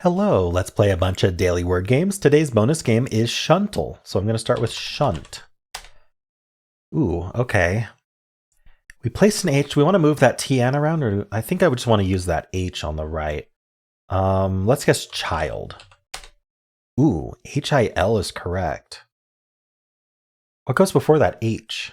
Hello, let's play a bunch of daily word games. Today's bonus game is Shuntle. So I'm going to start with shunt. Ooh, okay. We placed an H. Do we want to move that TN around? Or I think I would just want to use that H on the right. Let's guess child. Ooh, HIL is correct. What goes before that H?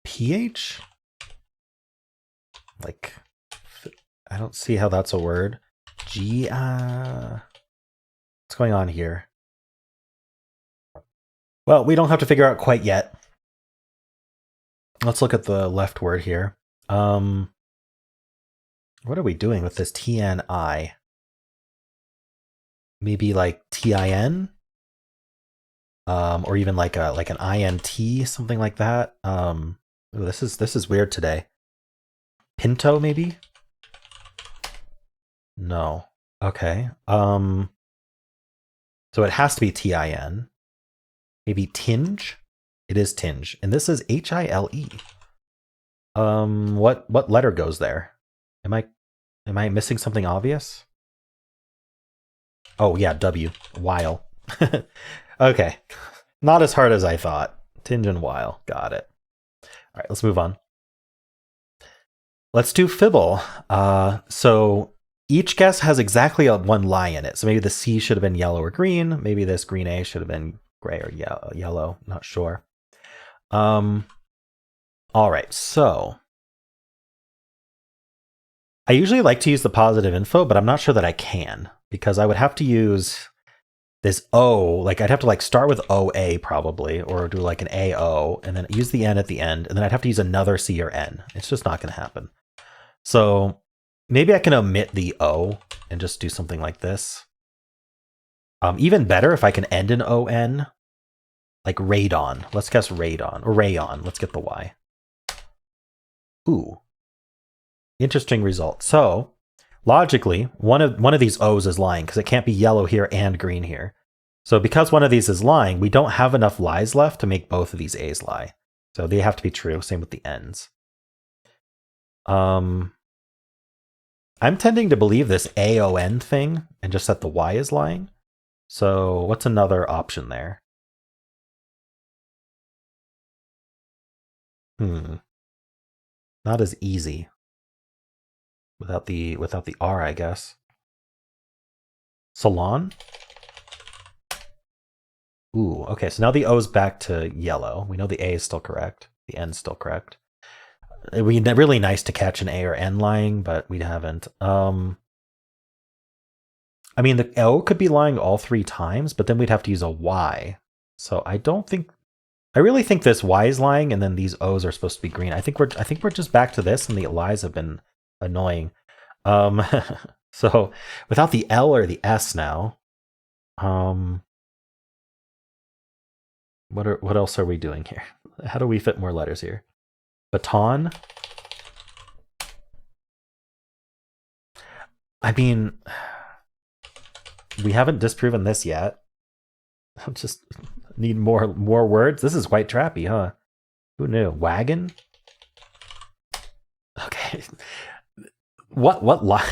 PH? Like, I don't see how that's a word. G, what's going on here? Well, we don't have to figure out quite yet. Let's look at the left word here. What are we doing with this TNI? Maybe like TIN? Or even like an INT, something like that. Ooh, this is weird today. Pinto, maybe? No. Okay. So it has to be TIN. Maybe tinge? It is tinge. And this is HILE. What letter goes there? Am I missing something obvious? Oh yeah, W. While. Okay. Not as hard as I thought. Tinge and while. Got it. All right, let's move on. Let's do Fibble. So each guess has exactly one lie in it. So maybe the C should have been yellow or green. Maybe this green A should have been gray or yellow. Not sure. All right, so I usually like to use the positive info, but I'm not sure that I can because I would have to use this O, like I'd have to like start with OA probably, or do like an AO and then use the N at the end, and then I'd have to use another C or N. It's just not going to happen. So maybe I can omit the O and just do something like this. Even better if I can end in ON, like radon. Let's guess radon, or rayon. Let's get the Y. Ooh. Interesting result. So logically, one of these O's is lying because it can't be yellow here and green here. So because one of these is lying, we don't have enough lies left to make both of these A's lie. So they have to be true. Same with the N's. I'm tending to believe this AON thing and just that the Y is lying. So what's another option there? Not as easy. Without the R, I guess. Salon? Ooh, okay, so now the O's back to yellow. We know the A is still correct. The N's still correct. It would be really nice to catch an A or N lying, but we haven't. I mean, the O could be lying all 3 times, but then we'd have to use a Y. So I really think this Y is lying, and then these O's are supposed to be green. I think we're just back to this, and the lies have been annoying. So without the L or the S now, what else are we doing here? How do we fit more letters here? Baton. I mean, we haven't disproven this yet. I just need more words. This is quite trappy, huh? Who knew? Wagon? Okay. What lie?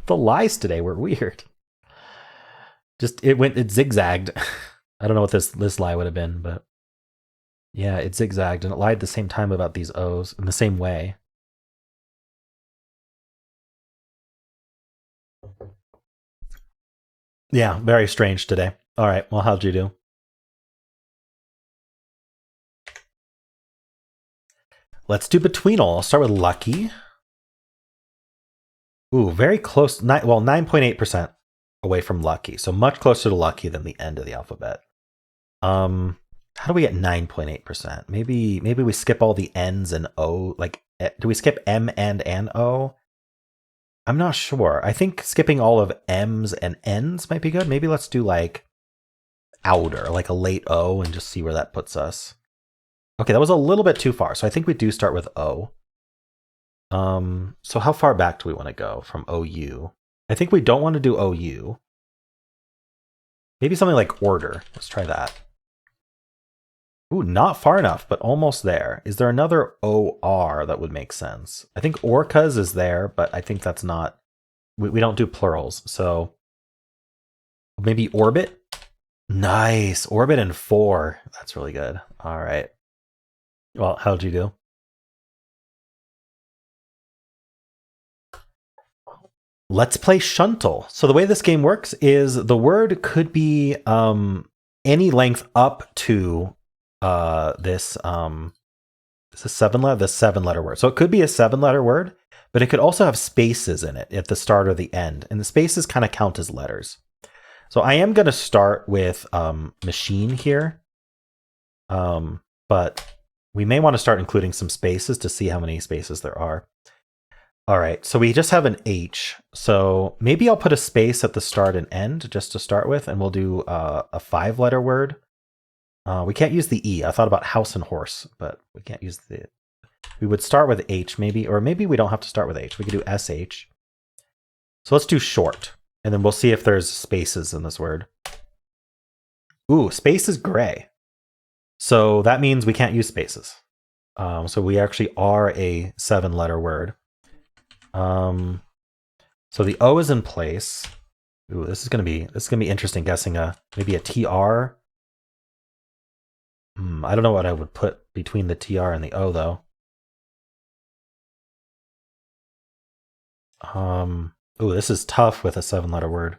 The lies today were weird. Just it zigzagged. I don't know what this lie would have been, but yeah, it zigzagged and it lied the same time about these O's in the same way. Yeah, very strange today. All right, well, how'd you do? Let's do Betweenle. I'll start with lucky. Ooh, very close. 9.8% away from lucky. So much closer to lucky than the end of the alphabet. How do we get 9.8%? Maybe we skip all the N's and O. Like, do we skip M and O? I'm not sure. I think skipping all of M's and N's might be good. Maybe let's do like outer, like a late O, and just see where that puts us. Okay, that was a little bit too far. So I think we do start with O. So how far back do we want to go from OU? I think we don't want to do OU. Maybe something like order. Let's try that. Ooh, not far enough, but almost there. Is there another OR that would make sense? I think Orcas is there, but I think that's not we don't do plurals. So maybe orbit. Nice. Orbit and 4. That's really good. All right. Well, how'd you do? Let's play Shuntle. So the way this game works is the word could be any length up to this is a 7-letter, the 7-letter word. So it could be a 7-letter word, but it could also have spaces in it at the start or the end. And the spaces kind of count as letters. So I am going to start with machine here. But we may want to start including some spaces to see how many spaces there are. All right, so we just have an H. So maybe I'll put a space at the start and end just to start with, and we'll do a 5-letter word. We can't use the E. I thought about house and horse, but we can't use the... We would start with H maybe, or maybe we don't have to start with H. We could do SH. So let's do short, and then we'll see if there's spaces in this word. Ooh, space is gray. So that means we can't use spaces. So we actually are a 7-letter word. So the O is in place. Ooh, this is gonna be interesting. Guessing maybe a TR. I don't know what I would put between the TR and the O though. Ooh, this is tough with a 7-letter word.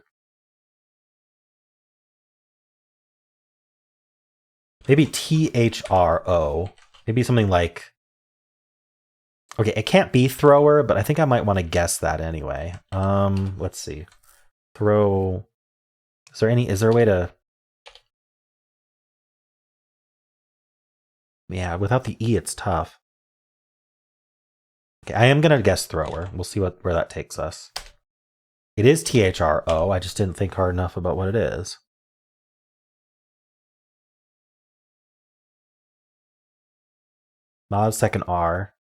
Maybe THRO. Maybe something like. Okay, it can't be thrower, but I think I might want to guess that anyway. Let's see. Throw. Is there a way to... Yeah, without the E, it's tough. Okay, I am going to guess thrower. We'll see where that takes us. It is THRO. I just didn't think hard enough about what it is. Not a second R.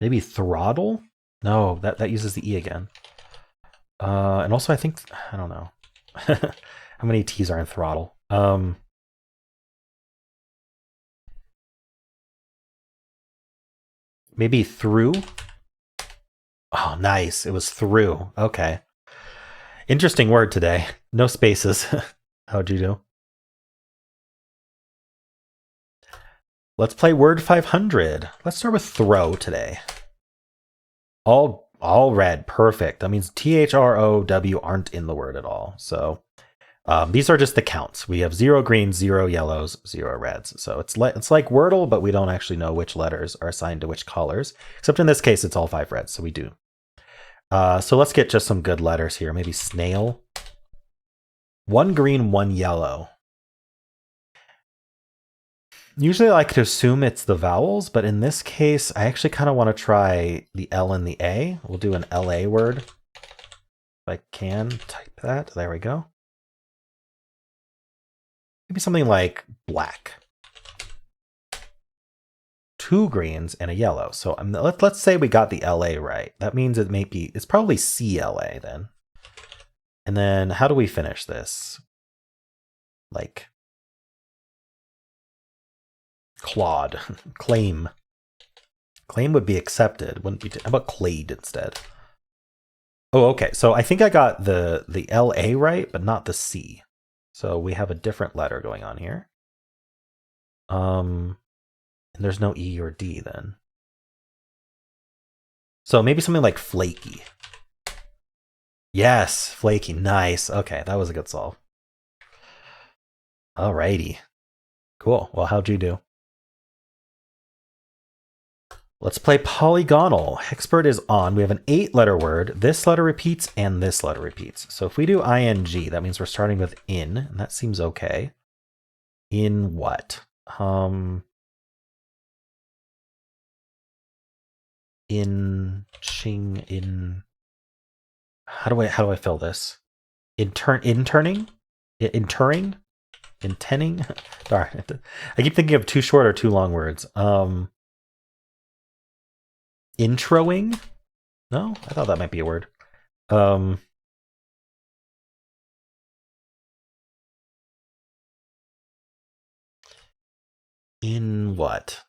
Maybe throttle? No, that uses the E again. And also I think, I don't know. How many T's are in throttle? Maybe through? Oh, nice. It was through. Okay. Interesting word today. No spaces. How'd you do? Let's play word 500. Let's start with throw today. All red. Perfect. That means THROW aren't in the word at all. So these are just the counts. We have 0 greens, 0 yellows, 0 reds. So it's like Wordle, but we don't actually know which letters are assigned to which colors. Except in this case, it's all 5 reds, so we do. So let's get just some good letters here. Maybe snail. 1 green, 1 yellow. Usually I like to assume it's the vowels, but in this case, I actually kind of want to try the L and the A. We'll do an LA word. If I can type that. There we go. Maybe something like black. 2 greens and a yellow. So let's say we got the LA right. That means it's probably CLA then. And then how do we finish this? Like Claude, claim. Claim would be accepted, wouldn't be? How about clade instead? Oh, okay. So I think I got the LA right, but not the C. So we have a different letter going on here. And there's no E or D then. So maybe something like flaky. Yes, flaky. Nice. Okay, that was a good solve. Alrighty. Cool. Well, how'd you do? Let's play Polygonle. Hexpert is on. We have an 8-letter word. This letter repeats and this letter repeats. So if we do ing, that means we're starting with in, and that seems okay. In what? In ching in. How do I fill this? Interning? Interring? Intenning? Darn. I keep thinking of too short or too long words. Introing? No, I thought that might be a word. In what?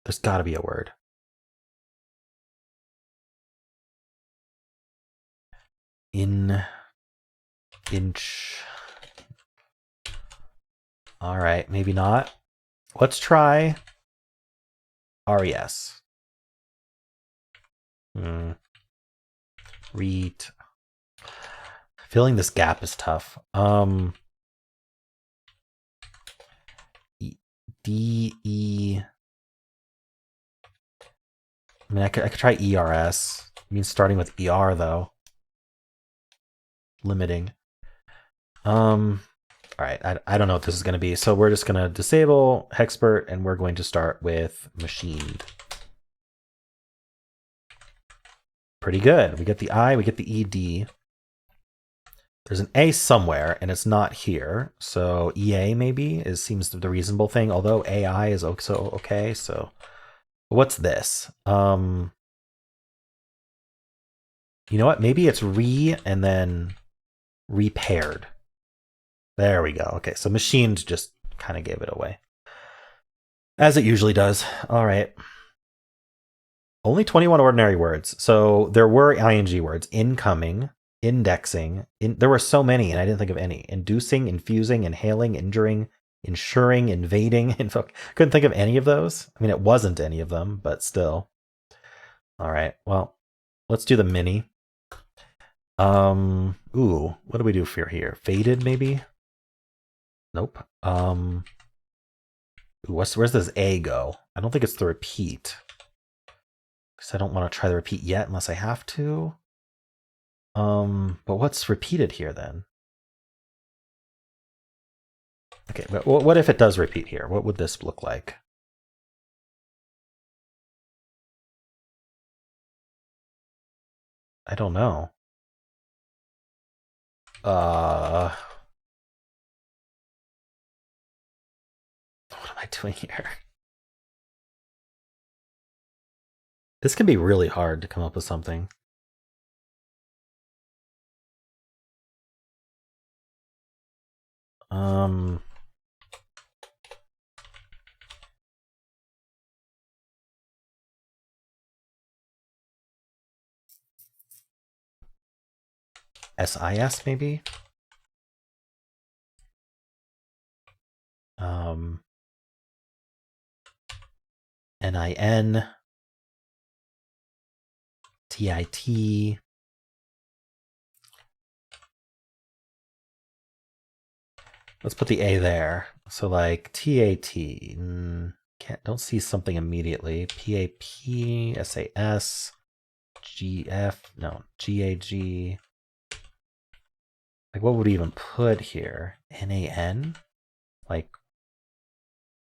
There's got to be a word. Inch. All right, maybe not. Let's try res. Read. Filling this gap is tough. D E. I mean, I could try ERS. I mean, starting with ER though. Limiting. All right, I don't know what this is going to be. So we're just going to disable Hexpert, and we're going to start with machined. Pretty good. We get the I, we get the ED. There's an A somewhere, and it's not here. So EA maybe seems the reasonable thing, although AI is also okay. So what's this? You know what? Maybe it's re and then repaired. There we go. Okay, so machined just kind of gave it away. As it usually does. All right. Only 21 ordinary words. So there were ing words. Incoming, indexing. There were so many, and I didn't think of any. Inducing, infusing, inhaling, injuring, ensuring, invading. Couldn't think of any of those. I mean, it wasn't any of them, but still. All right. Well, let's do the mini. Ooh, what do we do for here? Faded, maybe? Nope. Where's this A go? I don't think it's the repeat. Because I don't want to try the repeat yet unless I have to. But what's repeated here then? Okay, but what if it does repeat here? What would this look like? I don't know. What am I doing here? This can be really hard to come up with something. SIS maybe? NIN, TIT. Let's put the A there. So like TAT. Don't see something immediately. PAP, SAS, GF, no, GAG. Like what would we even put here? NAN? Like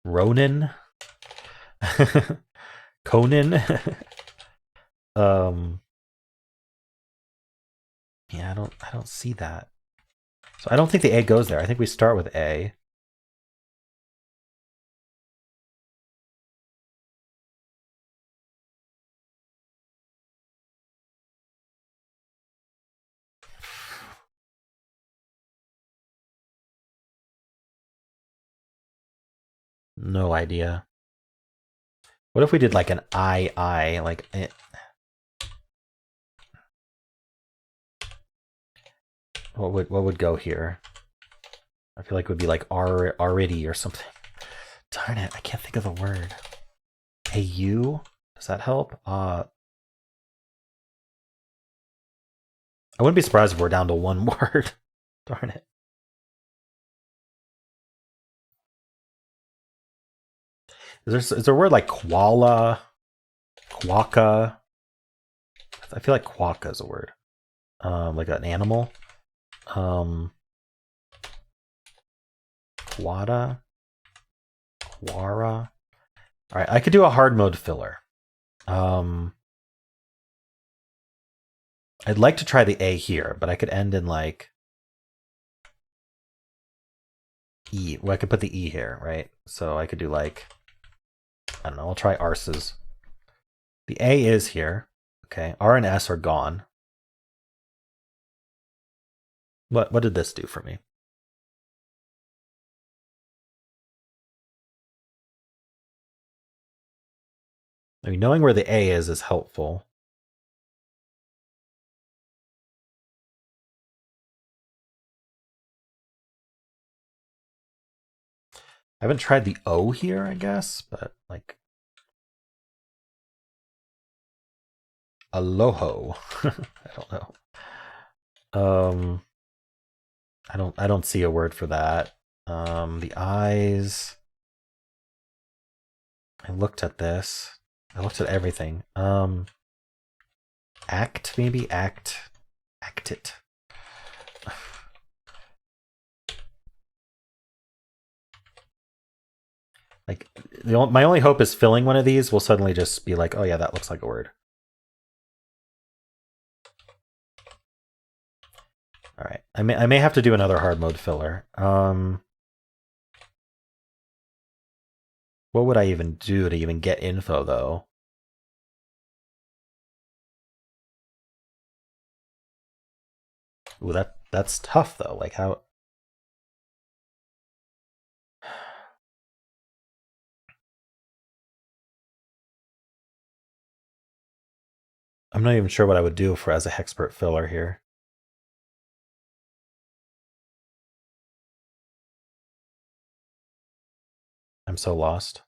Ronin? Conan? Yeah, I don't see that. So I don't think the A goes there. I think we start with A. No idea. What if we did like an I, like what would go here? I feel like it would be like already or something. Darn it, I can't think of the word. AU? Does that help? I wouldn't be surprised if we're down to one word. Darn it. Is there a word like koala? Quokka? I feel like quokka is a word. Like an animal. Quada? Quara? Alright, I could do a hard mode filler. I'd like to try the A here, but I could end in like E. Well, I could put the E here, right? So I could do like, I don't know, I'll try arses. The A is here. Okay, R and S are gone. What did this do for me? I mean, knowing where the A is helpful. I haven't tried the O here, I guess, but like Aloho. I don't know. I don't see a word for that. The eyes. I looked at this. I looked at everything. Act, maybe? Act it. Like, my only hope is filling one of these will suddenly just be like, oh yeah, that looks like a word. All right, I may have to do another hard mode filler. What would I even do to even get info though? Ooh, that's tough though. Like how? I'm not even sure what I would do for as a hexpert filler here. I'm so lost.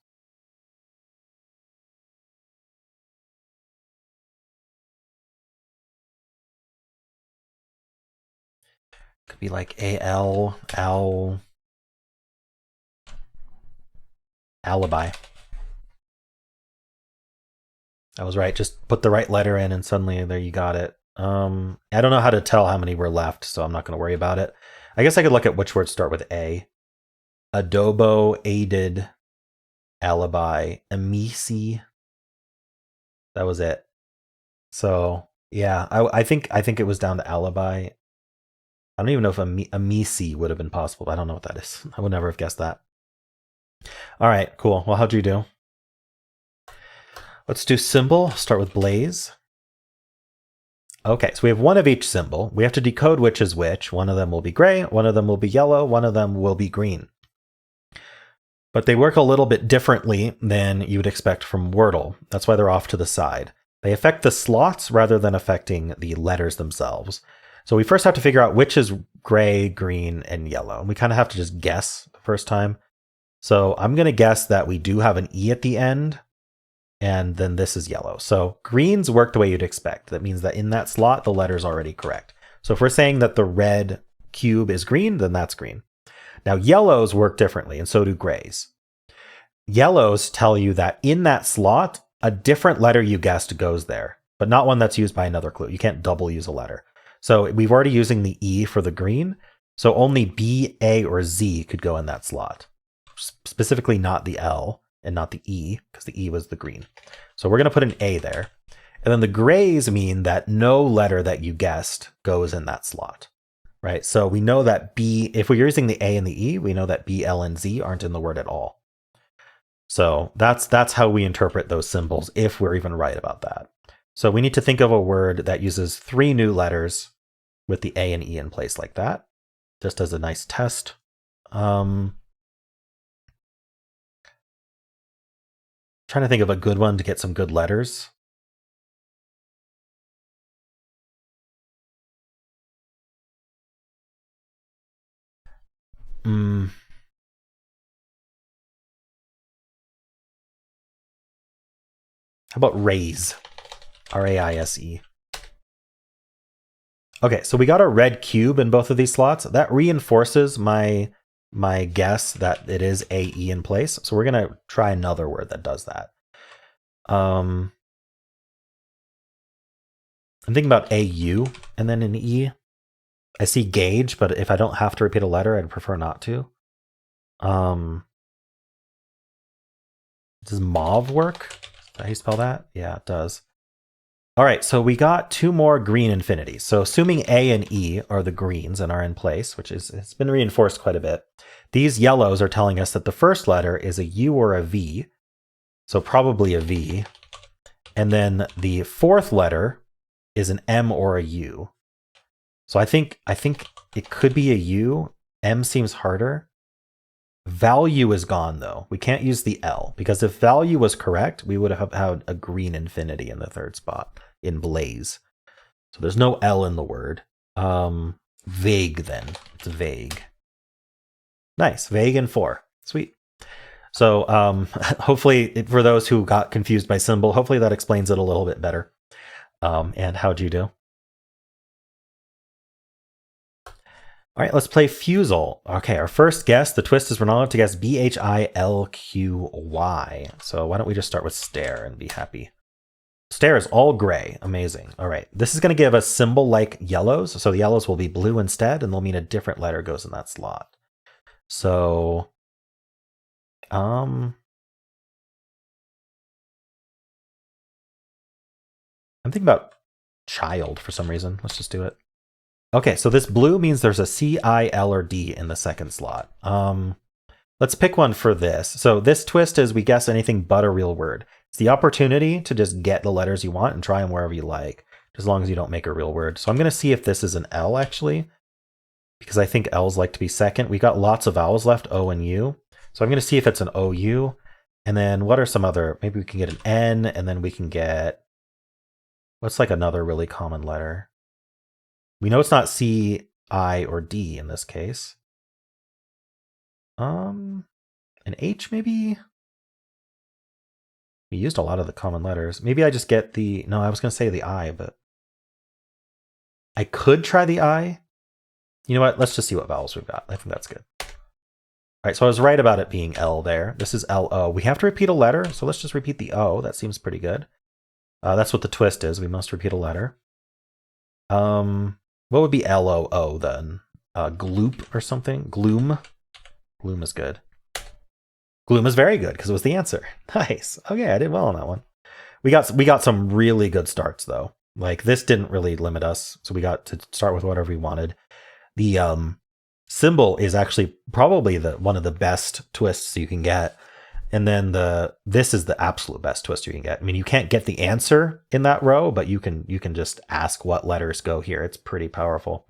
Could be like AL, alibi. I was right. Just put the right letter in and suddenly there you got it. I don't know how to tell how many were left, so I'm not going to worry about it. I guess I could look at which words start with A. Adobo, aided, alibi, amisi. That was it. So yeah, I think it was down to alibi. I don't even know if amisi would have been possible. I don't know what that is. I would never have guessed that. All right, cool. Well, how'd you do? Let's do symbol. Start with blaze. Okay, so we have one of each symbol. We have to decode which is which. One of them will be gray, one of them will be yellow, one of them will be green. But they work a little bit differently than you would expect from Wordle. That's why they're off to the side. They affect the slots rather than affecting the letters themselves. So we first have to figure out which is gray, green, and yellow. And we kind of have to just guess the first time. So I'm going to guess that we do have an E at the end, and then this is yellow. So greens work the way you'd expect. That means that in that slot, the letter's already correct. So if we're saying that the red cube is green, then that's green. Now yellows work differently, and so do grays. Yellows tell you that in that slot, a different letter you guessed goes there, but not one that's used by another clue. You can't double use a letter. So we've already using the E for the green, so only B, A, or Z could go in that slot. Specifically not the L and not the E, because the E was the green. So we're going to put an A there. And then the grays mean that no letter that you guessed goes in that slot, right? So we know that B, if we're using the A and the E, we know that B, L, and Z aren't in the word at all. So that's how we interpret those symbols, if we're even right about that. So we need to think of a word that uses 3 new letters with the A and E in place like that, just as a nice test. Trying to think of a good one to get some good letters. How about raise? R-A-I-S-E. Okay, so we got a red cube in both of these slots. That reinforces my guess that it is A-E in place. So we're going to try another word that does that. I'm thinking about A-U and then an E. I see gauge, but if I don't have to repeat a letter, I'd prefer not to. Does mauve work? Is that how you spell that? Yeah, it does. All right, so we got 2 more green infinities. So assuming A and E are the greens and are in place, which it's been reinforced quite a bit, these yellows are telling us that the first letter is a U or a V, so probably a V. And then the fourth letter is an M or a U. So I think it could be a U. M seems harder. Value is gone though. We can't use the L because if value was correct, we would have had a green infinity in the third spot in blaze. So there's no L in the word. Vague then. It's vague. Nice. Vague and 4. Sweet. So hopefully for those who got confused by Symble, hopefully that explains it a little bit better. And how'd you do? All right, let's play Fusele. Okay, our first guess, the twist is we're not allowed to guess BHILQY. So why don't we just start with stare and be happy. Stare is all gray. Amazing. All right, this is going to give us symbol-like yellows. So the yellows will be blue instead, and they'll mean a different letter goes in that slot. So, I'm thinking about child for some reason. Let's just do it. Okay, so this blue means there's a C, I, L, or D in the second slot. Let's pick one for this. So this twist is we guess anything but a real word. It's the opportunity to just get the letters you want and try them wherever you like, as long as you don't make a real word. So I'm going to see if this is an L, actually, because I think L's like to be second. We got lots of vowels left, O and U. So I'm going to see if it's an OU. And then what are some other, maybe we can get an N, and then we can get, what's like another really common letter? We know it's not C, I, or D in this case. An H maybe? We used a lot of the common letters. Maybe I just get the, no, I was going to say the I, but I could try the I. You know what? Let's just see what vowels we've got. I think that's good. All right, so I was right about it being L there. This is L-O. We have to repeat a letter, so let's just repeat the O. That seems pretty good. That's what the twist is. We must repeat a letter. What would be L-O-O then? Gloop or something? Gloom? Gloom is good. Gloom is very good because it was the answer. Nice. Okay, I did well on that one. We got some really good starts though. Like this didn't really limit us, so we got to start with whatever we wanted. The Symble is actually probably one of the best twists you can get. And then this is the absolute best twist you can get. I mean, you can't get the answer in that row, but you can just ask what letters go here. It's pretty powerful.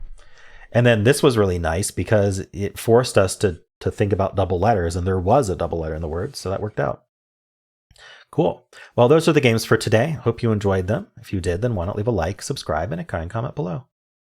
And then this was really nice because it forced us to think about double letters, and there was a double letter in the word, so that worked out. Cool. Well, those are the games for today. Hope you enjoyed them. If you did, then why not leave a like, subscribe, and a kind comment below.